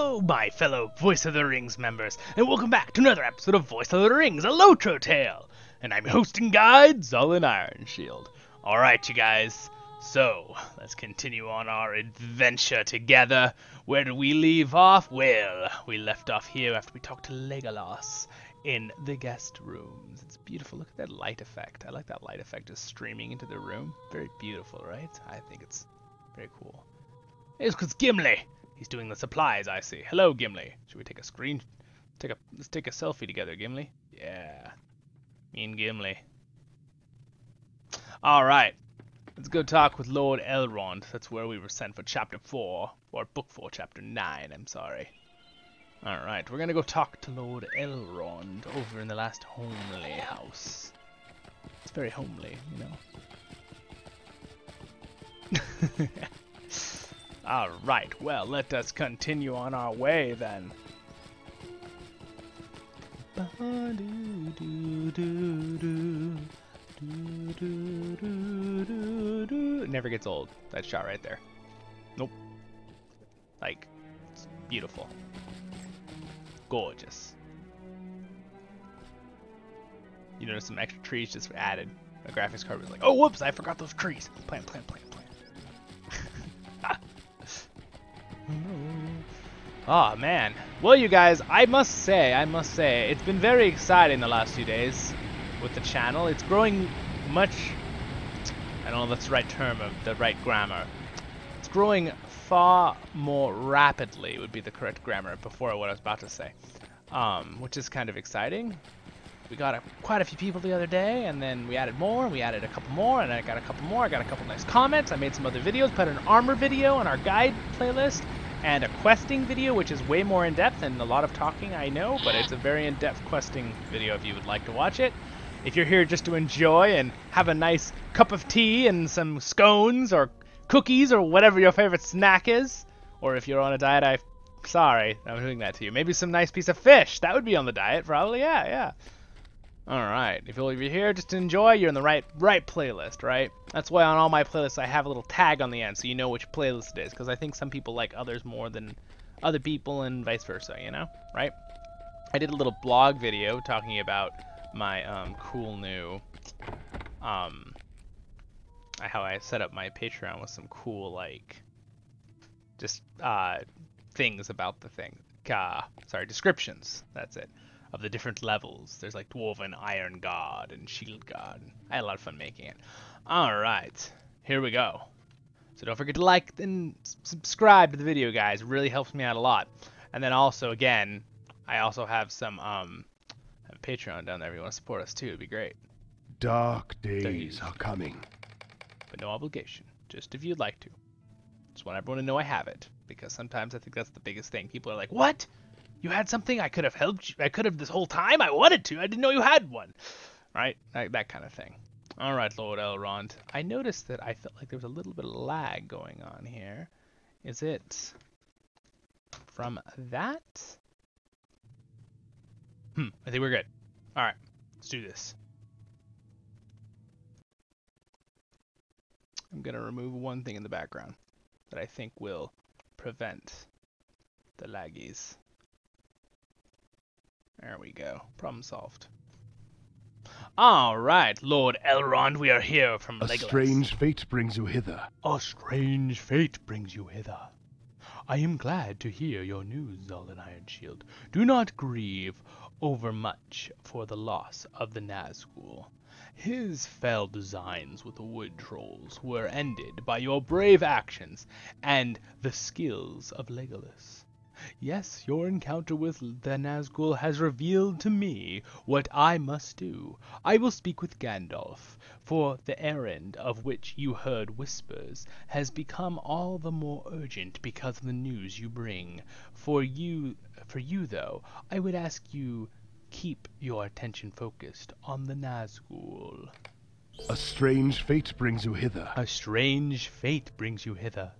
Hello, my fellow Voice of the Rings members, and welcome back to another episode of Voice of the Rings, a LOTRO tale. And I'm hosting guide, Zullen Ironshield. Alright, you guys, so let's continue on our adventure together. Where did we leave off? Well, we left off here after we talked to Legolas in the guest rooms. It's beautiful. Look at that light effect. I like that light effect just streaming into the room. Very beautiful, right? I think it's very cool. It's because Gimli. He's doing the supplies, I see. Hello, Gimli. Should we take a screen? Let's take a selfie together, Gimli. Yeah. Me and Gimli. Alright. Let's go talk with Lord Elrond. That's where we were sent for chapter 4. Or book 4, chapter 9, I'm sorry. Alright, we're gonna go talk to Lord Elrond over in the last homely house. It's very homely, you know. Alright, well, let us continue on our way then. It never gets old, that shot right there. Nope. Like, it's beautiful. Gorgeous. You notice some extra trees just added. The graphics card was like, oh, whoops, I forgot those trees. Plant. Oh man. Well, you guys, I must say, it's been very exciting the last few days with the channel. It's growing much, I don't know if that's the right term, of the right grammar. It's growing far more rapidly would be the correct grammar before what I was about to say, which is kind of exciting. We got quite a few people the other day, and then we added more, and we added a couple more, and I got a couple more. I got a couple nice comments. I made some other videos, put an armor video on our guide playlist, and a questing video, which is way more in-depth and a lot of talking, I know, but it's a very in-depth questing video if you would like to watch it. If you're here just to enjoy and have a nice cup of tea and some scones or cookies or whatever your favorite snack is, or if you're on a diet, sorry, I'm doing that to you. Maybe some nice piece of fish. That would be on the diet, probably, yeah. Alright, if you're here just to enjoy, you're in the right playlist, right? That's why on all my playlists I have a little tag on the end so you know which playlist it is, because I think some people like others more than other people and vice versa, you know? Right? I did a little blog video talking about my cool new, how I set up my Patreon with some cool, like, just things about the thing. Descriptions, that's it. Of the different levels. There's like Dwarven Iron God and Shield God. I had a lot of fun making it. Alright, here we go. So don't forget to like and subscribe to the video, guys. It really helps me out a lot. And then also, again, I also have some have a Patreon down there if you want to support us too. It'd be great. Dark days are coming. But no obligation. Just if you'd like to. Just want everyone to know I have it. Because sometimes I think that's the biggest thing. People are like, what? You had something? I could have helped you. I could have this whole time. I wanted to. I didn't know you had one. Right? That kind of thing. All right, Lord Elrond. I noticed that I felt like there was a little bit of lag going on here. Is it from that? I think we're good. All right. Let's do this. I'm going to remove one thing in the background that I think will prevent the laggies. There we go. Problem solved. All right, Lord Elrond, we are here from Legolas. A strange fate brings you hither. A strange fate brings you hither. I am glad to hear your news, Zullen Ironshield. Do not grieve overmuch for the loss of the Nazgul. His fell designs with the wood trolls were ended by your brave actions and the skills of Legolas. Yes, your encounter with the Nazgul has revealed to me what I must do. I will speak with Gandalf, for the errand of which you heard whispers has become all the more urgent because of the news you bring. For you though, I would ask you keep your attention focused on the Nazgul. A strange fate brings you hither. A strange fate brings you hither.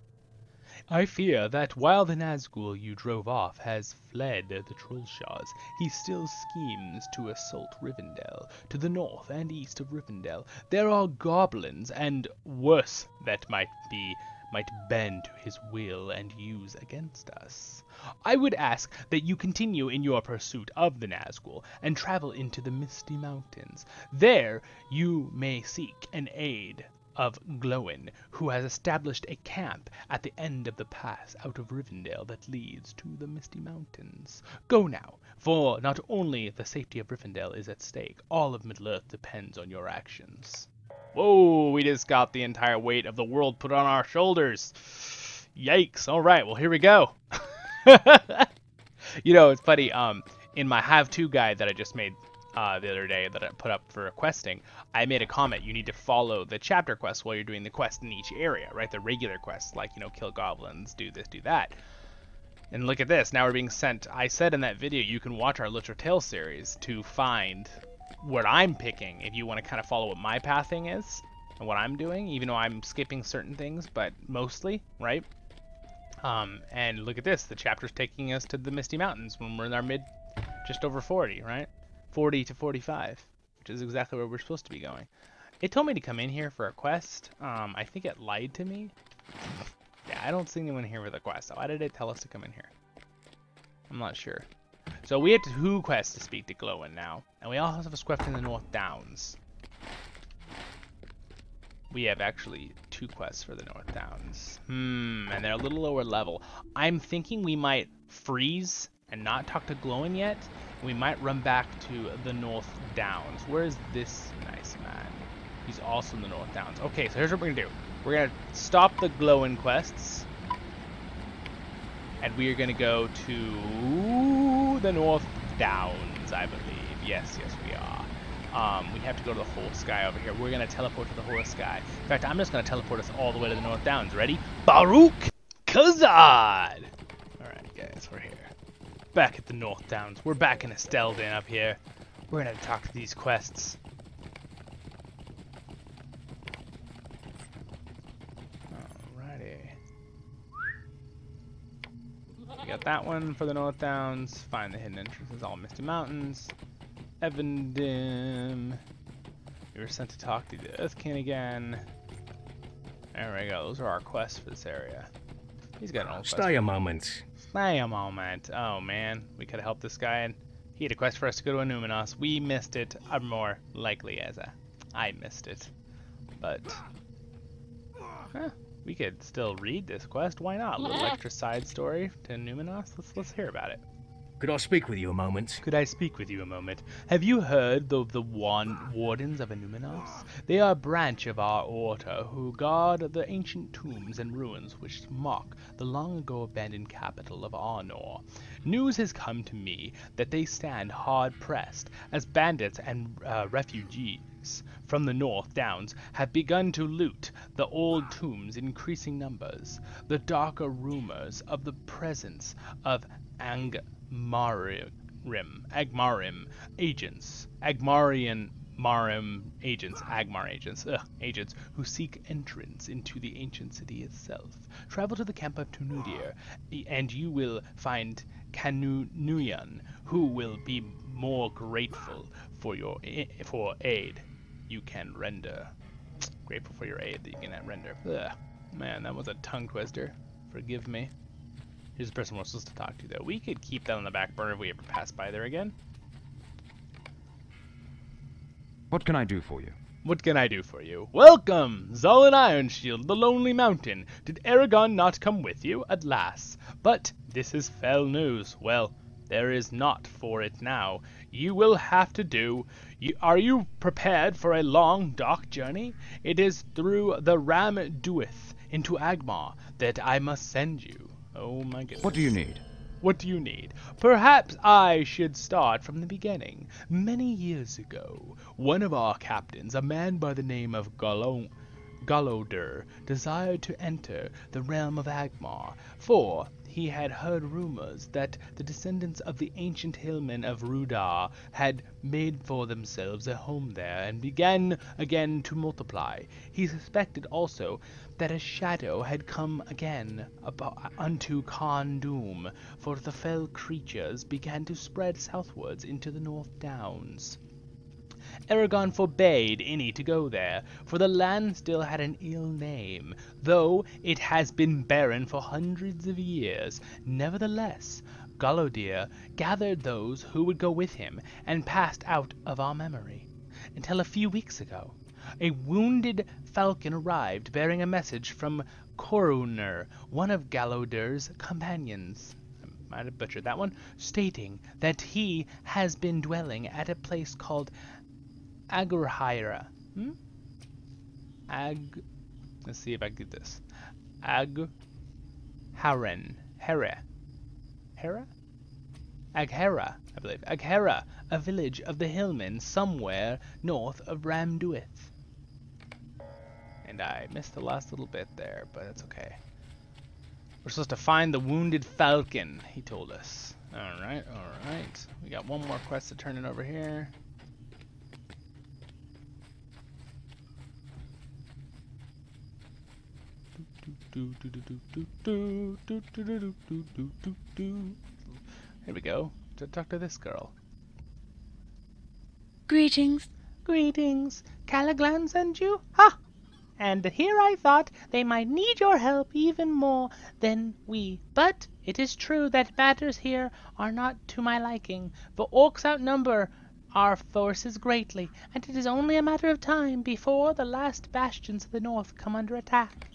I fear that while the Nazgul you drove off has fled the Trollshaws, he still schemes to assault Rivendell. To the north and east of Rivendell there are goblins, and worse that might be might bend to his will and use against us. I would ask that you continue in your pursuit of the Nazgul and travel into the Misty Mountains. There you may seek an aid of Glowin, who has established a camp at the end of the pass out of Rivendell that leads to the Misty Mountains. Go now, for not only the safety of Rivendell is at stake, all of Middle-earth depends on your actions. Whoa, we just got the entire weight of the world put on our shoulders. Yikes. All right, well, here we go. You know, it's funny, in my have-to guide that I just made the other day that I put up for questing, I made a comment: you need to follow the chapter quests while you're doing the quest in each area, right? The regular quests, like, you know, kill goblins, do this, do that. And look at this, now we're being sent. I said in that video you can watch our LOTRO Tale series to find what I'm picking, if you want to kind of follow what my pathing is and what I'm doing, even though I'm skipping certain things, but mostly, right? And look at this, the chapter's taking us to the Misty Mountains when we're in our just over 40, right? 40 to 45, which is exactly where we're supposed to be going. It told me to come in here for a quest. I think it lied to me. Yeah, I don't see anyone here with a quest. So why did it tell us to come in here? I'm not sure. So we have 2 quests to speak to Glowin now, and we also have a quest in the North Downs. We have actually 2 quests for the North Downs. And they're a little lower level. I'm thinking we might freeze and not talk to Glowin yet. We might run back to the North Downs. Where is this nice man? He's also in the North Downs. Okay, so here's what we're gonna do. We're gonna stop the Glowin quests, and we are gonna go to the North Downs, I believe. Yes, we are. We have to go to the Horse Sky over here. We're gonna teleport to the Horse Sky. In fact, I'm just gonna teleport us all the way to the North Downs. Ready? Baruch Khazad! Alright, guys, we're here. Back at the North Downs. We're back in Esteldin up here. We're gonna talk to these quests. Alrighty. We got that one for the North Downs. Find the hidden entrances, all Misty Mountains. Evendim. We were sent to talk to the Earthkin again. There we go. Those are our quests for this area. He's got an old quest. Stay a moment. Stay a moment. Oh man, we could help this guy, and he had a quest for us to go to Numenos. We missed it, or more likely as I missed it. But we could still read this quest. Why not? A little extra side story to Numenos. Let's hear about it. Could I speak with you a moment? Could I speak with you a moment? Have you heard of the Wardens of Numenos? They are a branch of our order who guard the ancient tombs and ruins which mark the long-ago abandoned capital of Arnor. News has come to me that they stand hard-pressed as bandits and refugees from the North Downs have begun to loot the old tombs in increasing numbers. The darker rumors of the presence of Agmarian agents, agents who seek entrance into the ancient city itself. Travel to the camp of Tunudir, and you will find Canunuyan, who will be more grateful for aid you can render. Grateful for your aid that you can render. Ugh. Man, that was a tongue twister. Forgive me. Here's the person we're supposed to talk to, though. We could keep that on the back burner if we ever pass by there again. What can I do for you? What can I do for you? Welcome, Zal and Ironshield, the Lonely Mountain. Did Aragon not come with you? Alas. But this is fell news. Well, there is not for it now. You will have to do. Are you prepared for a long, dark journey? It is through the Ram Duith into Agmar that I must send you. Oh my goodness. What do you need? What do you need? Perhaps I should start from the beginning. Many years ago, one of our captains, a man by the name of Galodur, desired to enter the realm of Agmar, for he had heard rumors that the descendants of the ancient hillmen of Rudar had made for themselves a home there and began again to multiply. He suspected also that a shadow had come again unto Khan Doom, for the fell creatures began to spread southwards into the North Downs. Aragon forbade any to go there, for the land still had an ill name, though it has been barren for hundreds of years. Nevertheless, Golodir gathered those who would go with him, and passed out of our memory, until a few weeks ago. A wounded falcon arrived, bearing a message from Coroner, one of Galodir's companions. I might have butchered that one, stating that he has been dwelling at a place called Agurhira. Let's see if I can get this. Hera? Aghera, I believe. Aghera, a village of the hillmen somewhere north of Ramduith. And I missed the last little bit there, but it's okay. We're supposed to find the wounded falcon, he told us. Alright, alright. We got one more quest to turn in over here. Here we go. To talk to this girl. Greetings. Greetings. Calaglan sent you? Ha! And here I thought they might need your help even more than we. But it is true that matters here are not to my liking, for orcs outnumber our forces greatly, and it is only a matter of time before the last bastions of the north come under attack.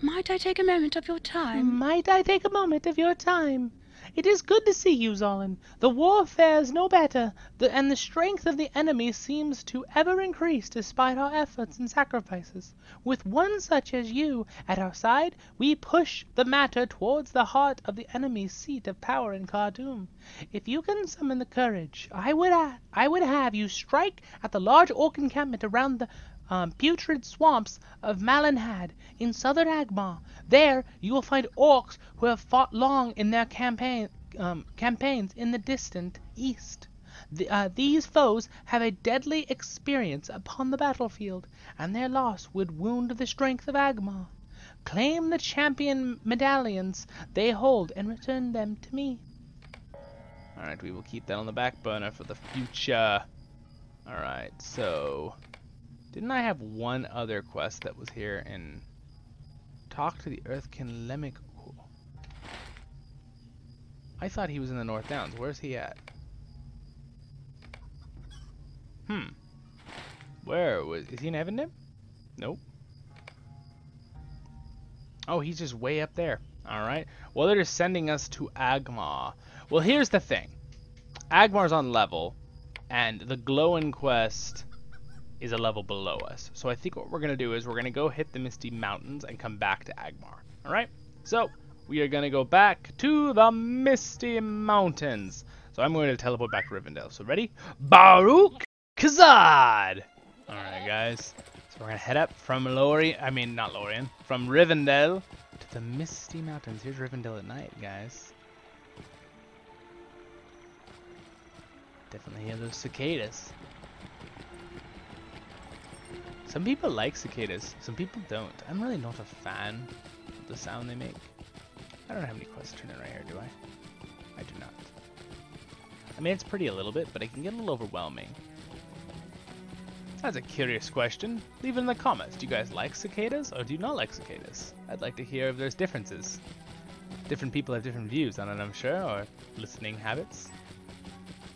Might I take a moment of your time? Might I take a moment of your time? It is good to see you, Zolin. The war fares no better, and the strength of the enemy seems to ever increase despite our efforts and sacrifices. With one such as you at our side, we push the matter towards the heart of the enemy's seat of power in Khartoum. If you can summon the courage, I would have you strike at the large orc encampment around the putrid swamps of Malinhad in southern Agmar. There you will find orcs who have fought long in their campaigns in the distant east. These foes have a deadly experience upon the battlefield, and their loss would wound the strength of Agmar. Claim the champion medallions they hold and return them to me. Alright, we will keep that on the back burner for the future. Alright, so didn't I have one other quest that was here in talk to the Earthkin Lemic? Ooh. I thought he was in the North Downs. Where's he at? Is he in Evandem? Nope. Oh, he's just way up there. Alright. Well, they're just sending us to Agmar. Well, here's the thing. Agmar's on level, and the Glowin quest is a level below us. So I think what we're going to do is we're going to go hit the Misty Mountains and come back to Agmar. Alright? So, we are going to go back to the Misty Mountains. So I'm going to teleport back to Rivendell. So ready? Baruch Kazad! Alright, guys. So we're going to head up from from Rivendell to the Misty Mountains. Here's Rivendell at night, guys. Definitely hear those cicadas. Some people like cicadas, some people don't. I'm really not a fan of the sound they make. I don't have any quests to turn in right here, do I? I do not. I mean, it's pretty a little bit, but it can get a little overwhelming. That's a curious question. Leave it in the comments. Do you guys like cicadas, or do you not like cicadas? I'd like to hear if there's differences. Different people have different views on it, I'm sure, or listening habits.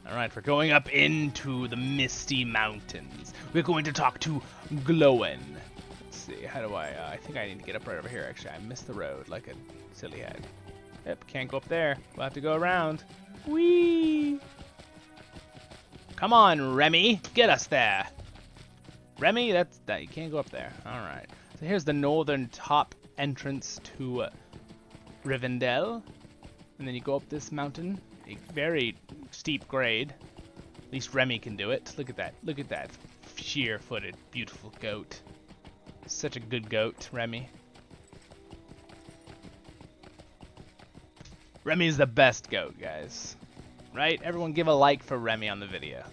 Alright, we're going up into the Misty Mountains. We're going to talk to Glowin. Let's see, how do I think I need to get up right over here, actually. I missed the road like a silly head. Yep, can't go up there. We'll have to go around. Whee! Come on, Remy, get us there. Remy, that you can't go up there. Alright. So here's the northern top entrance to Rivendell. And then you go up this mountain. A very steep grade. At least Remy can do it. Look at that. Look at that sheer-footed, beautiful goat. Such a good goat, Remy. Remy's the best goat, guys. Right? Everyone give a like for Remy on the video.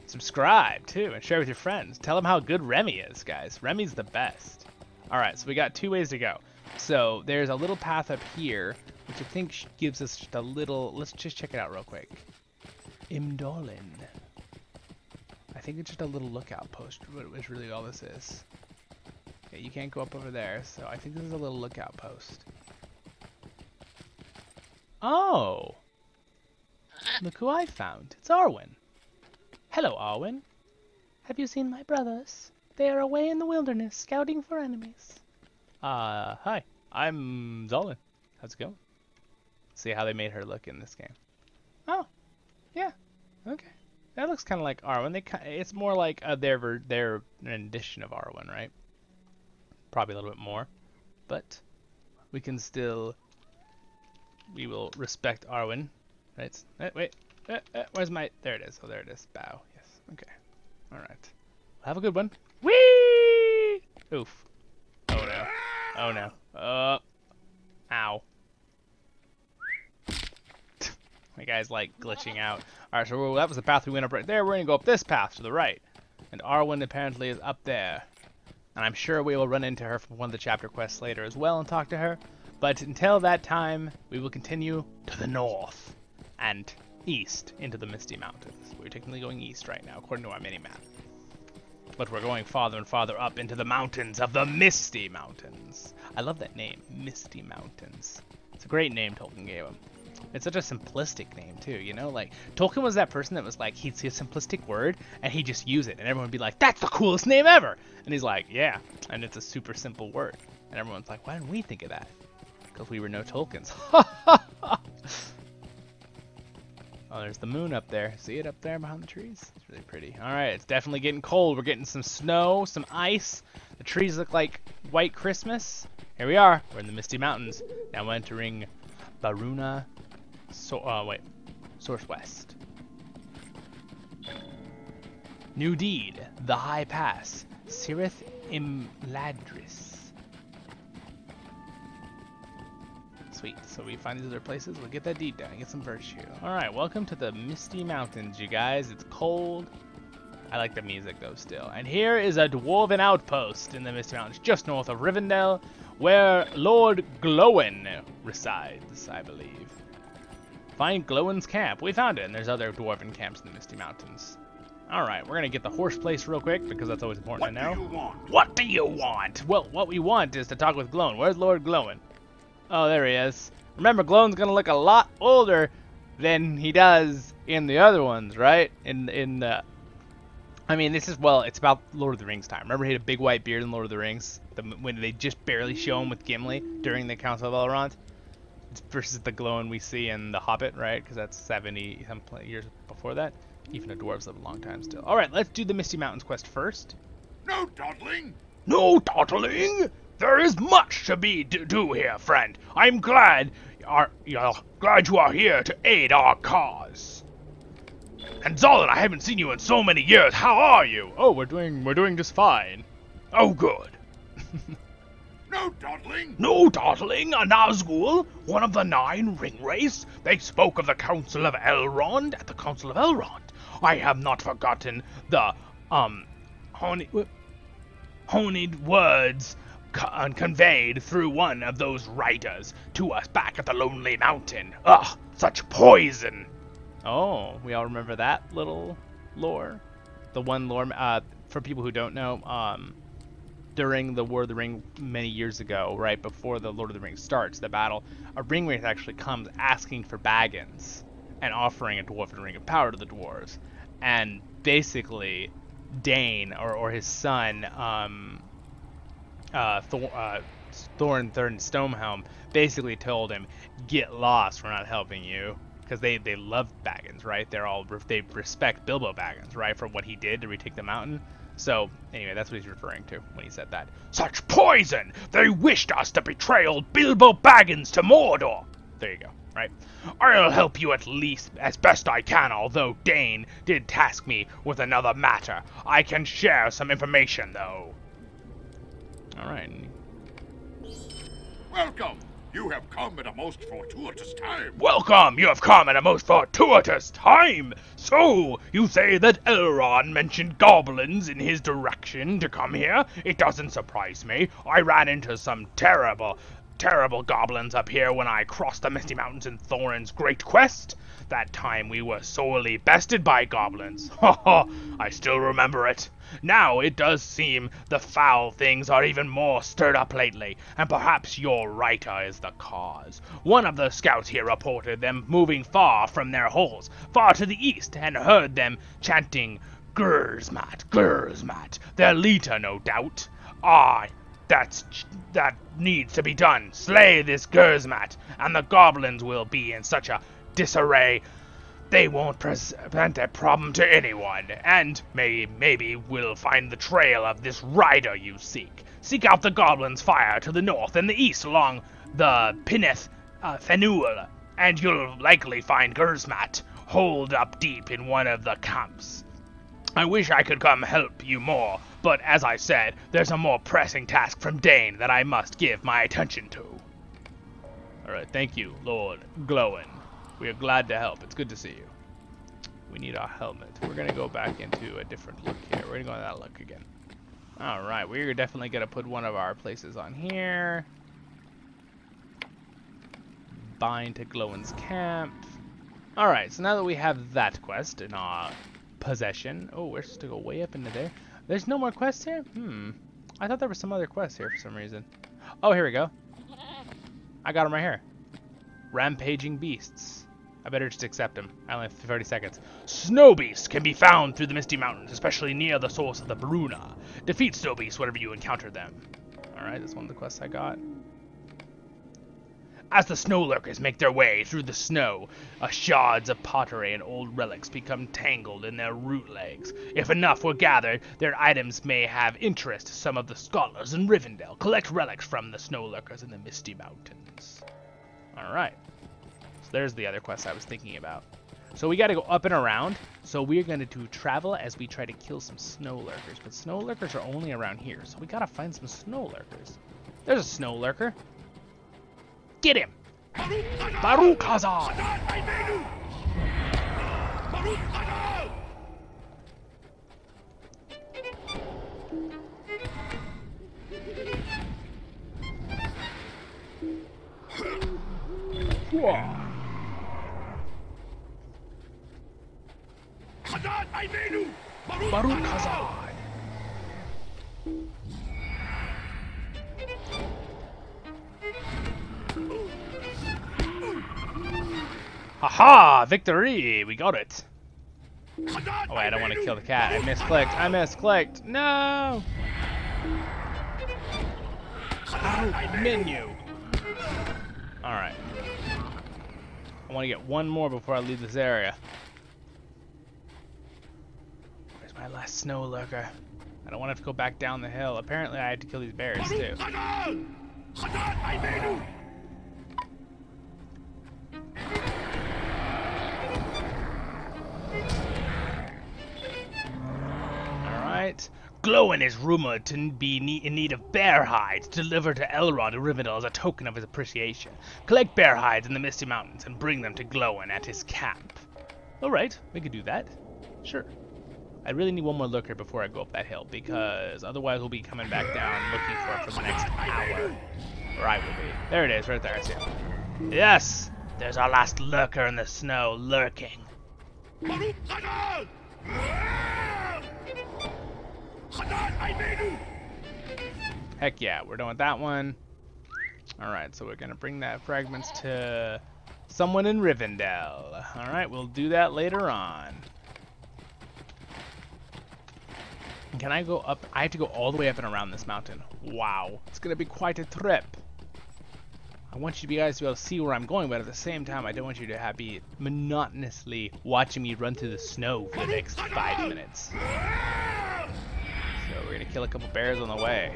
Subscribe, too, and share with your friends. Tell them how good Remy is, guys. Remy's the best. Alright, so we got two ways to go. So there's a little path up here, which which I think gives us just a little... Let's just check it out real quick. Imdolin. I think it's just a little lookout post, which really all this is. Okay, you can't go up over there, so I think this is a little lookout post. Oh! Look who I found. It's Arwen. Hello, Arwen. Have you seen my brothers? They are away in the wilderness, scouting for enemies. Hi. I'm Zolan. How's it going? See how they made her look in this game. Oh, yeah. Okay. That looks kind of like Arwen. It's more like their rendition of Arwen, right? Probably a little bit more, but we can still. We will respect Arwen, right? Wait, where's my? There it is. Oh, there it is. Bow. Yes. Okay. All right. Have a good one. Whee! Oof. Oh no. Oh no. Ow. My guy's like glitching out. Alright, so that was the path we went up right there. We're gonna go up this path to the right. And Arwen apparently is up there. And I'm sure we will run into her from one of the chapter quests later as well and talk to her. But until that time, we will continue to the north and east into the Misty Mountains. We're technically going east right now, according to our mini-map. But we're going farther and farther up into the mountains of the Misty Mountains. I love that name, Misty Mountains. It's a great name Tolkien gave him. It's such a simplistic name too, you know? Like, Tolkien was that person that was like, he'd see a simplistic word and he'd just use it. And everyone would be like, that's the coolest name ever! And he's like, yeah. And it's a super simple word. And everyone's like, why didn't we think of that? Because we were no Tolkiens. Oh, there's the moon up there. See it up there behind the trees? It's really pretty. Alright, it's definitely getting cold. We're getting some snow, some ice. The trees look like white Christmas. Here we are. We're in the Misty Mountains. Now we're entering Baruna... Source West. New deed. The High Pass. Cirith Imladris. Sweet. So we find these other places. We'll get that deed done. Get some virtue. Alright, welcome to the Misty Mountains, you guys. It's cold. I like the music, though, still. And here is a dwarven outpost in the Misty Mountains, just north of Rivendell, where Lord Glowin resides, I believe. Find Glowin's camp. We found it, and there's other dwarven camps in the Misty Mountains. Alright, we're gonna get the horse place real quick, because that's always important to know. What do you want? What do you want? Well, what we want is to talk with Glowin. Where's Lord Glowin? Oh, there he is. Remember, Glowin's gonna look a lot older than he does in the other ones, right? I mean, this is, well, it's about Lord of the Rings time. Remember he had a big white beard in Lord of the Rings? When they just barely show him with Gimli during the Council of Elrond? It's versus the Glowin we see in The Hobbit, right? Because that's 70 some years before that. Even the dwarves live a long time still. Alright, let's do the Misty Mountains quest first. No dawdling! No dawdling! There is much to do here, friend. I'm glad you are here to aid our cause. And Zolan, I haven't seen you in so many years. How are you? Oh, we're doing just fine. Oh, good. No dawdling! No dawdling, a Nazgul, one of the 9 ring race. They spoke of the Council of Elrond at the Council of Elrond. I have not forgotten the, honeyed words conveyed through one of those writers to us back at the Lonely Mountain. Ugh, such poison. Oh, we all remember that little lore? The one lore, for people who don't know, during the War of the Ring many years ago, right before the Lord of the Rings starts, the battle, a ring wraith actually comes asking for Baggins and offering a dwarven ring of power to the dwarves. And basically, Dane, or his son, Thorin Stonehelm, basically told him, get lost, we're not helping you. Because they love Baggins, right? They respect Bilbo Baggins, right? For what he did to retake the mountain. So, anyway, that's what he's referring to when he said that. Such poison! They wished us to betray old Bilbo Baggins to Mordor! There you go, right? I'll help you at least as best I can, although Dane did task me with another matter. I can share some information, though. Alright. Welcome! You have come at a most fortuitous time. Welcome! You have come at a most fortuitous time! So, you say that Elrond mentioned goblins in his direction to come here? It doesn't surprise me. I ran into some terrible terrible goblins up here when I crossed the Misty Mountains in Thorin's great quest. That time we were sorely bested by goblins. Ha ha, I still remember it. Now it does seem the foul things are even more stirred up lately, and perhaps your writer is the cause. One of the scouts here reported them moving far from their holes, far to the east, and heard them chanting, "Gursmat, Gursmat," their leader, no doubt. Ah, that needs to be done. Slay this Gursmat, and the goblins will be in such a disarray they won't present a problem to anyone, and maybe we'll find the trail of this rider you seek. Seek out the goblins' fire to the north and the east along the Pinneth Fenul, and you'll likely find Gursmat holed up deep in one of the camps. I wish I could come help you more, but as I said, there's a more pressing task from Dane that I must give my attention to. Alright, thank you, Lord Glowin. We are glad to help. It's good to see you. We need our helmet. We're going to go back into a different look here. We're going to go to that look again. Alright, we're definitely going to put one of our places on here. Bind to Glowin's camp. Alright, so now that we have that quest in our possession. Oh, we're supposed to go way up into there. There's no more quests here? I thought there was some other quests here for some reason. Oh, here we go. I got them right here. Rampaging beasts. I better just accept them. I only have 30 seconds. Snow beasts can be found through the Misty Mountains, especially near the source of the Bruna. Defeat snow beasts whenever you encounter them. Alright, that's one of the quests I got. As the snow lurkers make their way through the snow, shards of pottery and old relics become tangled in their root legs. If enough were gathered, their items may have interest to some of the scholars in Rivendell. Collect relics from the snow lurkers in the Misty Mountains. Alright. So there's the other quest I was thinking about. So we gotta go up and around. So we're gonna do travel as we try to kill some snow lurkers. But snow lurkers are only around here. So we gotta find some snow lurkers. There's a snow lurker. Get him! Baruch Hazard! Baruch Hazard! Haha! Victory! We got it! Oh wait, I don't want to kill the cat. I misclicked. I misclicked. No! Out menu! Alright. I want to get one more before I leave this area. Where's my last snow lurker? I don't want to have to go back down the hill. Apparently I have to kill these bears too. Alright. Glowin is rumored to be in need of bear hides delivered to Elrond and Rivendell as a token of his appreciation. Collect bear hides in the Misty Mountains and bring them to Glowin at his camp. Alright, we could do that. Sure. I really need one more lurker before I go up that hill, because otherwise we'll be coming back down looking for it for the next hour. Or I will be. There it is, right there, I see him. Yes! There's our last lurker in the snow, lurking. Heck yeah, we're done with that one. Alright, so we're gonna bring that fragments to someone in Rivendell. Alright, we'll do that later on. Can I go up? I have to go all the way up and around this mountain. Wow, it's gonna be quite a trip. I want you guys to be able to see where I'm going, but at the same time, I don't want you to be monotonously watching me run through the snow for the next 5 minutes. So we're gonna kill a couple bears on the way.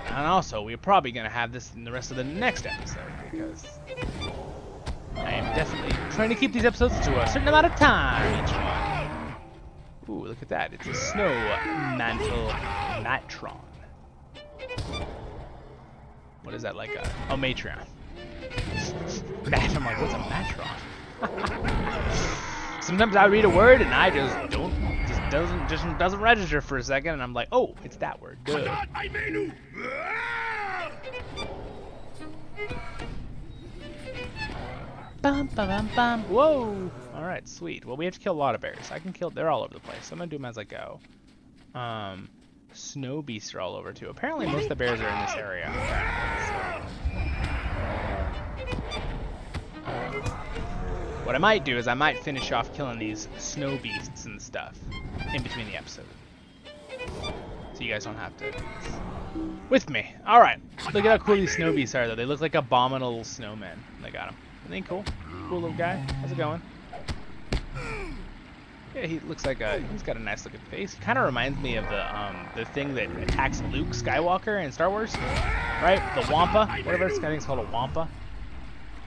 And also, we're probably gonna have this in the rest of the next episode, because I am definitely trying to keep these episodes to a certain amount of time each one. Ooh, look at that. It's a snow mantle matron. What is that, like a... Oh, matron. I'm like, what's a matron? Sometimes I read a word and I just doesn't register for a second, and I'm like, oh, it's that word. Duh. Bum, ba, bum, bum. Whoa! Alright, sweet. Well, we have to kill a lot of bears. I can kill... They're all over the place. I'm gonna do them as I go. Snow beasts are all over, too. Apparently, most of the bears are in this area. What I might do is I might finish off killing these snow beasts and stuff in between the episode. So you guys don't have to do this with me. Alright. Look at how cool these snow beasts are, though. They look like abominable snowmen. They got them. Isn't he cool? Cool little guy. How's it going? Yeah, he looks like he's got a nice looking face. He kind of reminds me of the thing that attacks Luke Skywalker in Star Wars, right? The Wampa, whatever this guy thinks called a Wampa.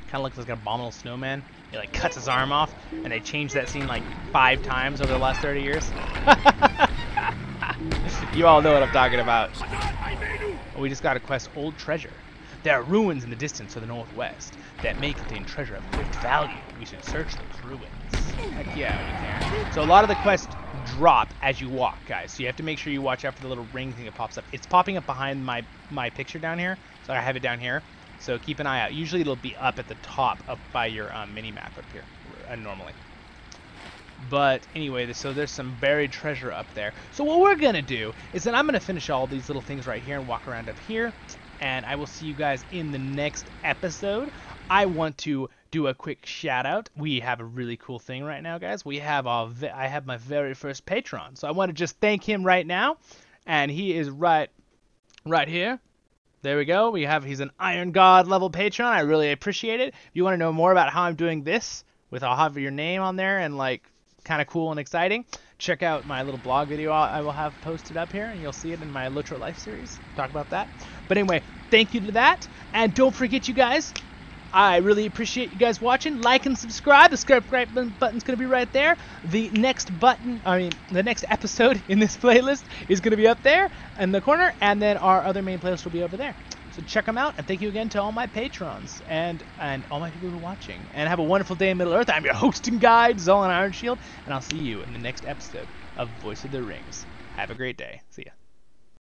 Kind of looks like an abominable snowman. He like cuts his arm off, and they changed that scene like 5 times over the last 30 years. You all know what I'm talking about. We just got a quest, Old Treasure. There are ruins in the distance to the northwest that may contain treasure of great value. We should search those ruins. Heck yeah, we can. So a lot of the quests drop as you walk, guys. So you have to make sure you watch out for the little ring thing that pops up. It's popping up behind my picture down here, so I have it down here. So keep an eye out. Usually it'll be up at the top, up by your mini-map up here, normally. But anyway, so there's some buried treasure up there. So what we're going to do is that I'm going to finish all these little things right here and walk around up here. And I will see you guys in the next episode. I want to do a quick shout out. We have a really cool thing right now, guys. I have my very first patron. So I want to just thank him right now. And he is right here. There we go. He's an Iron God level patron. I really appreciate it. If you want to know more about how I'm doing this, I'll have your name on there and like kind of cool and exciting, check out my little blog video I will have posted up here, and you'll see it in my LOTRO Life series. Talk about that. But anyway, thank you to that. And don't forget, you guys, I really appreciate you guys watching. Like and subscribe. The subscribe button's going to be right there. The next episode in this playlist is going to be up there in the corner, and then our other main playlist will be over there. So check them out, and thank you again to all my patrons and all my people who are watching. And have a wonderful day in Middle-earth. I'm your host and guide, Zolan Ironshield, and I'll see you in the next episode of Voice of the Rings. Have a great day. See ya.